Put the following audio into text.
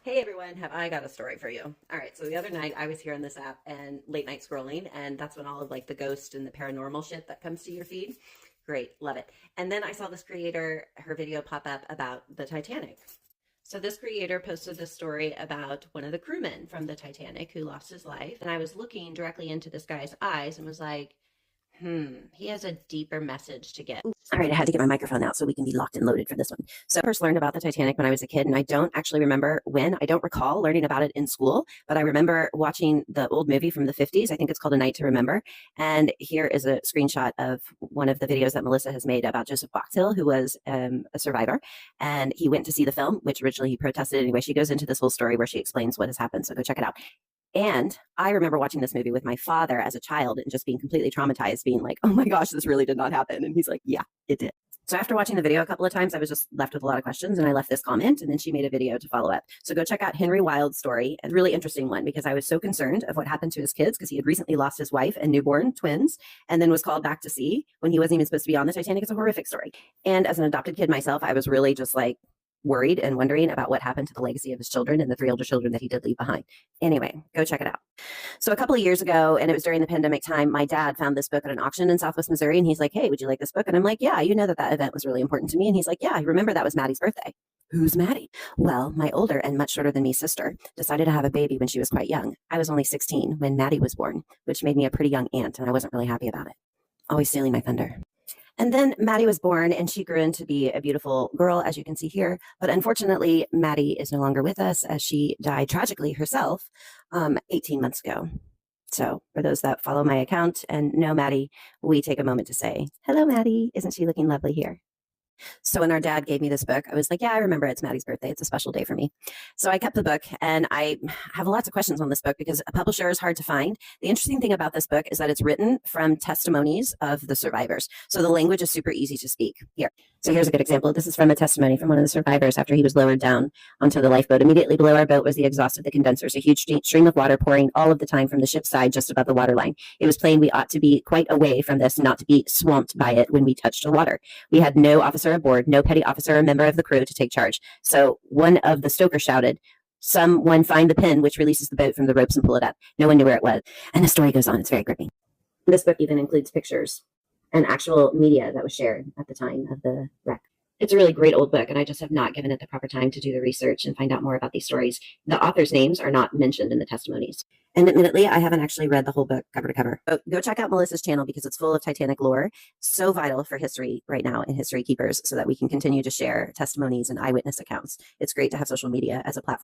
Hey everyone, have I got a story for you? All right, so the other night I was here on this app and late night scrolling, and that's when all of like the ghost and the paranormal shit that comes to your feed. Great, love it. And then I saw this creator, her video pop up about the Titanic. So this creator posted this story about one of the crewmen from the Titanic who lost his life. And I was looking directly into this guy's eyes and was like, he has a deeper message to get. All right, I had to get my microphone out so we can be locked and loaded for this one. So I first learned about the Titanic when I was a kid, and I don't actually remember when. I don't recall learning about it in school, but I remember watching the old movie from the 50s. I think it's called A Night to Remember. And here is a screenshot of one of the videos that Melissa has made about Joseph Boxhill, who was a survivor. And he went to see the film, which originally he protested anyway. She goes into this whole story where she explains what has happened. So go check it out. And I remember watching this movie with my father as a child and just being completely traumatized, being like, oh my gosh, this really did not happen. And he's like, yeah, it did. So after watching the video a couple of times, I was just left with a lot of questions, and I left this comment, and then she made a video to follow up. So go check out Henry Wild's story, a really interesting one, because I was so concerned of what happened to his kids, because he had recently lost his wife and newborn twins, and then was called back to sea when he wasn't even supposed to be on the Titanic. It's a horrific story. And as an adopted kid myself, I was really just like worried and wondering about what happened to the legacy of his children and the three older children that he did leave behind. Anyway, go check it out. So a couple of years ago, and it was during the pandemic time, my dad found this book at an auction in Southwest Missouri, and he's like, hey, would you like this book? And I'm like, yeah, you know that event was really important to me. And he's like, yeah, I remember that was Maddie's birthday. Who's Maddie? Well, my older and much shorter than me sister decided to have a baby when she was quite young. I was only 16 when Maddie was born, which made me a pretty young aunt, and I wasn't really happy about it. Always stealing my thunder. And then Maddie was born, and she grew into be a beautiful girl, as you can see here. But unfortunately, Maddie is no longer with us, as she died tragically herself 18 months ago. So for those that follow my account and know Maddie, we take a moment to say, hello, Maddie. Isn't she looking lovely here? So when our dad gave me this book, I was like, yeah, I remember it's Maddie's birthday. It's a special day for me. So I kept the book, and I have lots of questions on this book because a publisher is hard to find. The interesting thing about this book is that it's written from testimonies of the survivors. So the language is super easy to speak here. So here's a good example. This is from a testimony from one of the survivors after he was lowered down onto the lifeboat. Immediately below our boat was the exhaust of the condensers, a huge stream of water pouring all of the time from the ship's side just above the waterline. It was plain we ought to be quite away from this, not to be swamped by it when we touched the water. We had no officer aboard, no petty officer or member of the crew to take charge. So one of the stokers shouted, someone find the pin which releases the boat from the ropes and pull it up. No one knew where it was. And the story goes on. It's very gripping. This book even includes pictures and actual media that was shared at the time of the wreck. It's a really great old book, and I just have not given it the proper time to do the research and find out more about these stories. The authors' names are not mentioned in the testimonies. And admittedly, I haven't actually read the whole book cover to cover. But go check out Melissa's channel because it's full of Titanic lore, so vital for history right now and history keepers so that we can continue to share testimonies and eyewitness accounts. It's great to have social media as a platform.